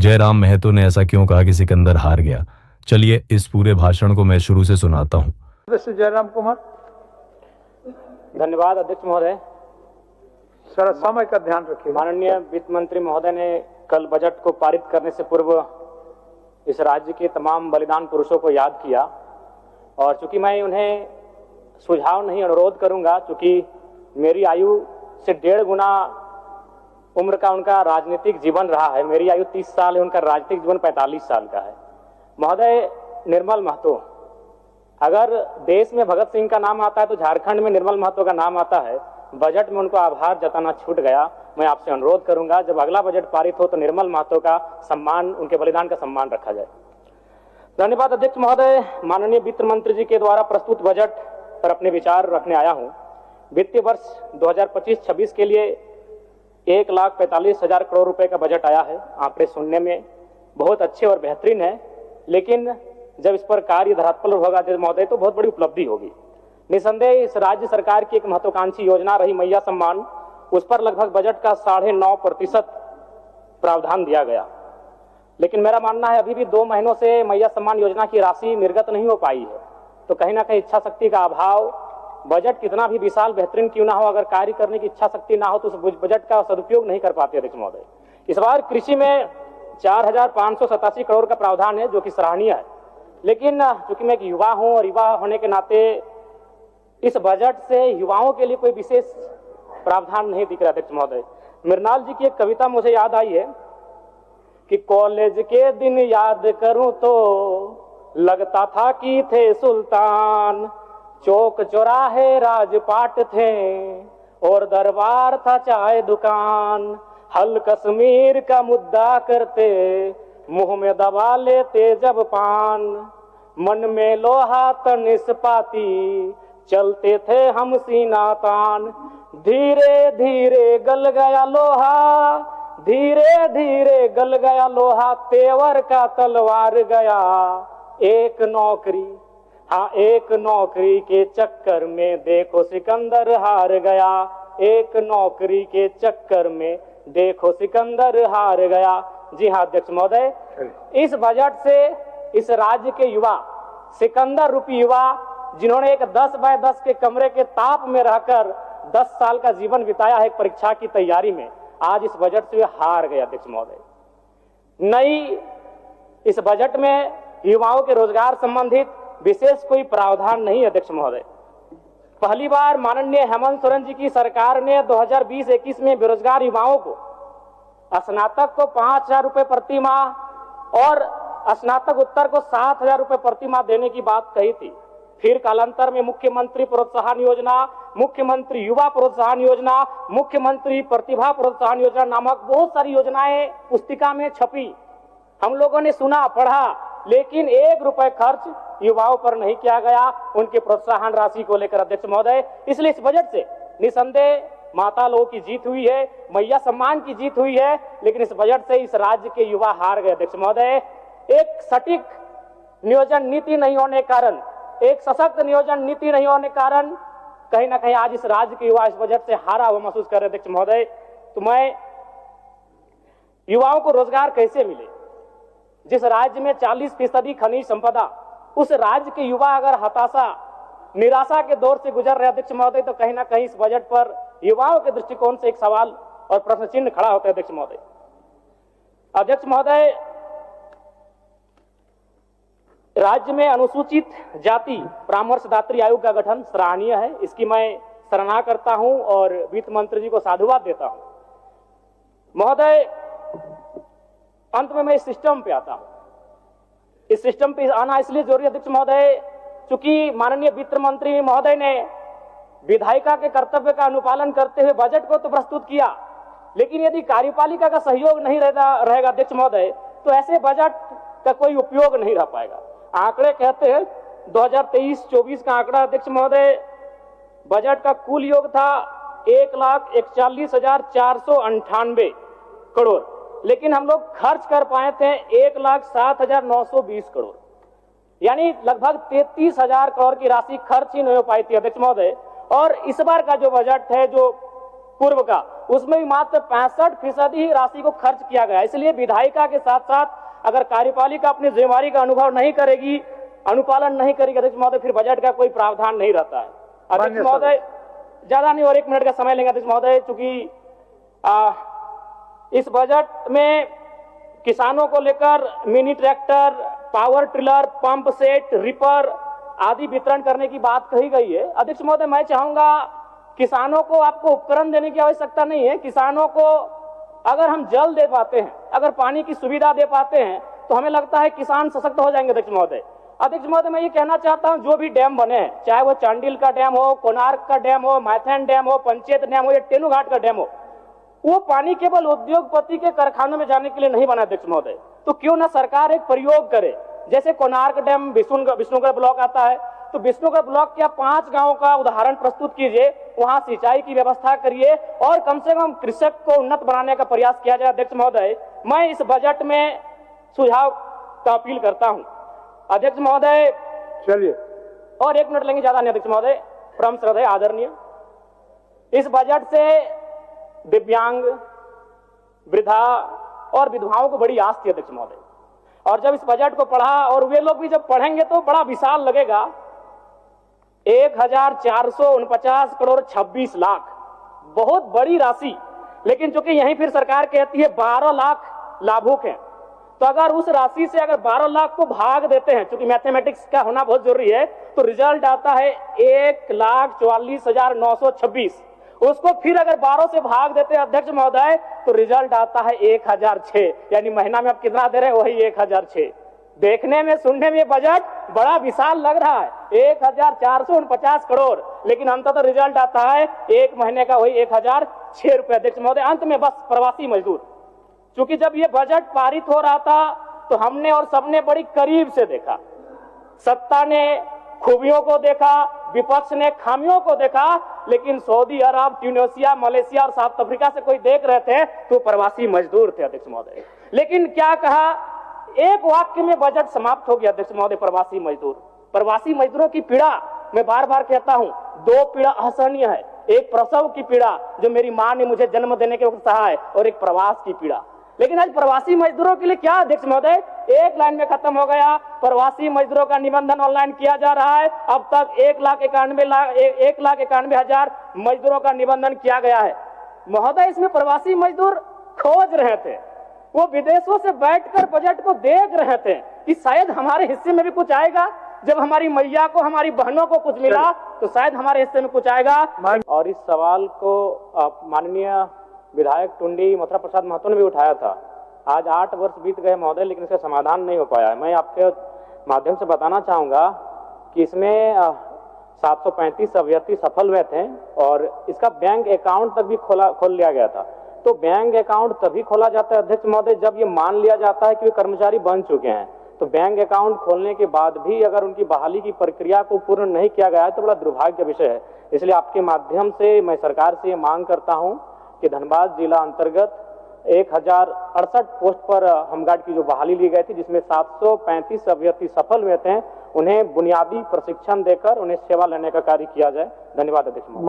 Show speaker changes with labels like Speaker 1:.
Speaker 1: जयराम महतो ने ऐसा क्यों कहा कि सिकंदर हार गया? चलिए इस पूरे भाषण को मैं शुरू से सुनाता हूँ।
Speaker 2: सदस्य जयराम कुमार।
Speaker 3: धन्यवाद अध्यक्ष महोदय।
Speaker 2: सर समय का ध्यान रखिए।
Speaker 3: माननीय वित्त मंत्री महोदय ने कल बजट को पारित करने से पूर्व इस राज्य के तमाम बलिदान पुरुषों को याद किया, और चूंकि मैं उन्हें सुझाव नहीं अनुरोध करूंगा, चूंकि मेरी आयु से 1.5 गुना उम्र का उनका राजनीतिक जीवन रहा है। मेरी आयु 30 साल है, उनका राजनीतिक जीवन 45 साल का है। महोदय, निर्मल महतो, अगर देश में भगत सिंह का नाम आता है तो झारखंड में निर्मल महतो का नाम आता है। बजट में उनको आभार जताना छूट गया। मैं आपसे अनुरोध करूंगा जब अगला बजट पारित हो तो निर्मल महतो का सम्मान, उनके बलिदान का सम्मान रखा जाए। धन्यवाद अध्यक्ष महोदय। माननीय वित्त मंत्री जी के द्वारा प्रस्तुत बजट पर अपने विचार रखने आया हूं। वित्तीय वर्ष 2025-26 के लिए 1,45,000 करोड़ रुपए का बजट आया है। आंकड़े सुनने में बहुत अच्छे और बेहतरीन है, लेकिन जब इस पर कार्य धरातल पर होगा महोदय तो बहुत बड़ी उपलब्धि होगी। निसंदेह इस राज्य सरकार की एक महत्वाकांक्षी योजना रही मैया सम्मान, उस पर लगभग बजट का 9.5% प्रावधान दिया गया। लेकिन मेरा मानना है अभी भी 2 महीनों से मैया सम्मान योजना की राशि निर्गत नहीं हो पाई है। तो कहीं ना कहीं इच्छा शक्ति का अभाव, बजट कितना भी विशाल बेहतरीन क्यों ना हो, अगर कार्य करने की इच्छा शक्ति ना हो तो उस बजट का सदुपयोग नहीं कर पाते अध्यक्ष महोदय। इस बार कृषि में 4,587 करोड़ का प्रावधान है, जो कि सराहनीय है। लेकिन चूंकि मैं एक युवा हूं और युवा होने के नाते इस बजट से युवाओं के लिए कोई विशेष प्रावधान नहीं दिख रहा अध्यक्ष महोदय। मृणाल जी की एक कविता मुझे याद आई है कि कॉलेज के दिन याद करूं तो लगता था कि थे सुल्तान, चौक चौराहे राजपाट थे और दरबार था चाय दुकान, हल कश्मीर का मुद्दा करते मुंह में दबा लेते जब पान, मन में लोहा तन इस्पाती चलते थे हम सीना तान, धीरे धीरे गल गया लोहा, धीरे धीरे गल गया लोहा, तेवर का तलवार गया, एक नौकरी, हाँ एक नौकरी के चक्कर में देखो सिकंदर हार गया, एक नौकरी के चक्कर में देखो सिकंदर हार गया। जी हाँ अध्यक्ष महोदय, इस बजट से इस राज्य के युवा, सिकंदर रूपी युवा, जिन्होंने एक 10 बाय 10 के कमरे के ताप में रहकर 10 साल का जीवन बिताया है परीक्षा की तैयारी में, आज इस बजट से वे हार गए अध्यक्ष महोदय। नई इस बजट में युवाओं के रोजगार संबंधित विशेष कोई प्रावधान नहीं अध्यक्ष महोदय। पहली बार माननीय हेमंत सोरेन जी की सरकार ने 2020-21 में बेरोजगार युवाओं को, स्नातक को 5,000 रुपए प्रति माह और स्नातक उत्तर को 7,000 रुपए प्रति माह देने की बात कही थी। फिर कालांतर में मुख्यमंत्री प्रोत्साहन योजना, मुख्यमंत्री युवा प्रोत्साहन योजना, मुख्यमंत्री प्रतिभा प्रोत्साहन योजना नामक बहुत सारी योजनाएं पुस्तिका में छपी। हम लोगों ने सुना, पढ़ा, लेकिन 1 रुपए खर्च युवाओं पर नहीं किया गया उनके प्रोत्साहन राशि को लेकर अध्यक्ष महोदय। इसलिए इस बजट से निसंदेह माता लोगों की जीत हुई है, मैया सम्मान की जीत हुई है, लेकिन इस बजट से इस राज्य के युवा हार गए अध्यक्ष महोदय। एक सटीक नियोजन नीति नहीं होने कारण, एक सशक्त नियोजन नीति नहीं होने कारण कहीं ना कहीं आज इस राज्य के युवा इस बजट से हारा हुआ महसूस कर रहे अध्यक्ष महोदय। तो मैं युवाओं को रोजगार कैसे मिले? जिस राज्य में 40% खनिज संपदा, उस राज्य के युवा अगर हताशा, निराशा के दौर से गुजर रहे अध्यक्ष महोदय, तो कहीं ना कहीं इस बजट पर युवाओं के दृष्टिकोण से एक सवाल और प्रश्न चिन्ह खड़ा होता है अध्यक्ष महोदय। अध्यक्ष महोदय, राज्य में अनुसूचित जाति परामर्शदात्री आयोग का गठन सराहनीय है, इसकी मैं सराहना करता हूं और वित्त मंत्री जी को साधुवाद देता हूं। महोदय, अंत में मैं इस सिस्टम पे आता हूं। इस सिस्टम पे आना इसलिए जरूरी अध्यक्ष महोदय, चूंकि माननीय वित्त मंत्री महोदय ने विधायिका के कर्तव्य का अनुपालन करते हुए बजट को तो प्रस्तुत किया, लेकिन यदि कार्यपालिका का सहयोग नहीं रहेगा अध्यक्ष महोदय, तो ऐसे बजट का कोई उपयोग नहीं रह पाएगा। आंकड़े कहते हैं 2023-24 का आंकड़ा अध्यक्ष महोदय, बजट का कुल योग था 1,41,498 करोड़, लेकिन हम लोग खर्च कर पाए थे 1,07,920 करोड़, यानी लगभग 33,000 करोड़ की राशि खर्च ही नहीं हो पाई थी अध्यक्ष महोदय। और इस बार का जो बजट है, जो पूर्व का, उसमें भी मात्र 65% ही राशि को खर्च किया गया। इसलिए विधायिका के साथ साथ अगर कार्यपालिका अपनी जिम्मेवारी का अनुभव नहीं करेगी, अनुपालन नहीं करेगी अध्यक्ष महोदय, फिर बजट का कोई प्रावधान नहीं रहता है। अध्यक्ष महोदय, ज्यादा नहीं और 1 मिनट का समय लेंगे अध्यक्ष महोदय, चूंकि इस बजट में किसानों को लेकर mini tractor, power tiller, pump set, ripper आदि वितरण करने की बात कही गई है। अध्यक्ष महोदय, मैं चाहूंगा किसानों को आपको उपकरण देने की आवश्यकता नहीं है। किसानों को अगर हम जल दे पाते हैं, अगर पानी की सुविधा दे पाते हैं, तो हमें लगता है किसान सशक्त हो जाएंगे। अध्यक्ष महोदय, मैं ये कहना चाहता हूं, जो भी डैम बने हैं, चाहे वो चांडिल का डैम हो, कोणार्क का डैम हो, मैथन डैम हो, पंचायत डैम हो या टेलूघाट का डैम हो, वो पानी केवल उद्योगपति के कारखानों में जाने के लिए नहीं बना। अध्यक्ष महोदय, तो क्यों ना सरकार एक प्रयोग करे, जैसे कोणार्क डैम विष्णुगढ़ ब्लॉक आता है, तो विष्णुगढ़ ब्लॉक के 5 गांवों का उदाहरण प्रस्तुत कीजिए, वहां सिंचाई की व्यवस्था करिए और कम से कम कृषक को उन्नत बनाने का प्रयास किया जाए। अध्यक्ष महोदय, मैं इस बजट में सुझाव का अपील करता हूं। अध्यक्ष महोदय,
Speaker 2: चलिए
Speaker 3: और 1 मिनट लेंगे, ज्यादा नहीं अध्यक्ष महोदय, परम श्रद्धेय आदरणीय, इस बजट से दिव्यांग, वृद्धा और विधवाओं को बड़ी आस थी अध्यक्ष महोदय, और जब इस बजट को पढ़ा, और वे लोग भी जब पढ़ेंगे तो बड़ा विशाल लगेगा। 1449 करोड़ 26 लाख, बहुत बड़ी राशि, लेकिन चूंकि यहीं फिर सरकार कहती है 12 लाख लाभुक हैं, तो अगर उस राशि से अगर 12 लाख को भाग देते हैं, चूंकि मैथमेटिक्स का होना बहुत जरूरी है, तो रिजल्ट आता है 1,44,926। उसको फिर अगर 12 से भाग देते हैं अध्यक्ष महोदय, तो रिजल्ट आता है 1006, यानी महीना में आप कितना दे रहे हैं, वही 1006। देखने में, सुनने में बजट बड़ा विशाल लग रहा है, 1449 करोड़, लेकिन अंततः रिजल्ट आता है एक महीने का वही 1006 रुपए। अध्यक्ष महोदय, अंत में बस प्रवासी मजदूर, चूंकि जब ये बजट पारित हो रहा था तो हमने और सबने बड़ी करीब से देखा, सत्ता ने खूबियों को देखा, विपक्ष ने खामियों को देखा, लेकिन सऊदी अरब, ट्यूनीशिया, मलेशिया और साउथ अफ्रीका से कोई देख रहे थे तो प्रवासी मजदूर थे। अध्यक्ष महोदय, लेकिन क्या कहा, एक वाक्य में बजट समाप्त हो गया। अध्यक्ष महोदय, प्रवासी मजदूरों की पीड़ा, मैं बार बार कहता हूं, 2 पीड़ा असहनीय है। एक प्रसव की पीड़ा, जो मेरी मां ने मुझे जन्म देने के वक्त सहा है, और एक प्रवास की पीड़ा। लेकिन आज प्रवासी मजदूरों के लिए क्या अध्यक्ष महोदय, एक लाइन में खत्म हो गया। प्रवासी मजदूरों का निबंधन ऑनलाइन किया जा रहा है। अब तक 1,91,000 मजदूरों का निबंधन किया गया है। महोदय, इसमें प्रवासी मजदूर खोज रहे थे, वो विदेशों से बैठकर बजट को देख रहे थे कि शायद हमारे हिस्से में भी कुछ आएगा। जब हमारी मैया को, हमारी बहनों को कुछ मिला, तो शायद हमारे हिस्से में कुछ आएगा। और इस सवाल को माननीय विधायक टुंडी मथुरा प्रसाद महतो ने भी उठाया था। आज 8 वर्ष बीत गए महोदय, लेकिन इसका समाधान नहीं हो पाया। मैं आपके माध्यम से बताना चाहूंगा कि इसमें 735 अभ्यर्थी सफल हुए थे, और इसका बैंक अकाउंट तक भी खोल लिया गया था। तो बैंक अकाउंट तभी खोला जाता है अध्यक्ष महोदय, जब ये मान लिया जाता है कि वे कर्मचारी बन चुके हैं। तो बैंक अकाउंट खोलने के बाद भी अगर उनकी बहाली की प्रक्रिया को पूर्ण नहीं किया गया है, तो बड़ा दुर्भाग्य का विषय है। इसलिए आपके माध्यम से मैं सरकार से ये मांग करता हूं कि धनबाद जिला अंतर्गत 1068 पोस्ट पर होमगार्ड की जो बहाली ली गई थी, जिसमें 735 अभ्यर्थी सफल हुए थे, उन्हें बुनियादी प्रशिक्षण देकर उन्हें सेवा लेने का कार्य किया जाए। धन्यवाद अध्यक्ष महोदय।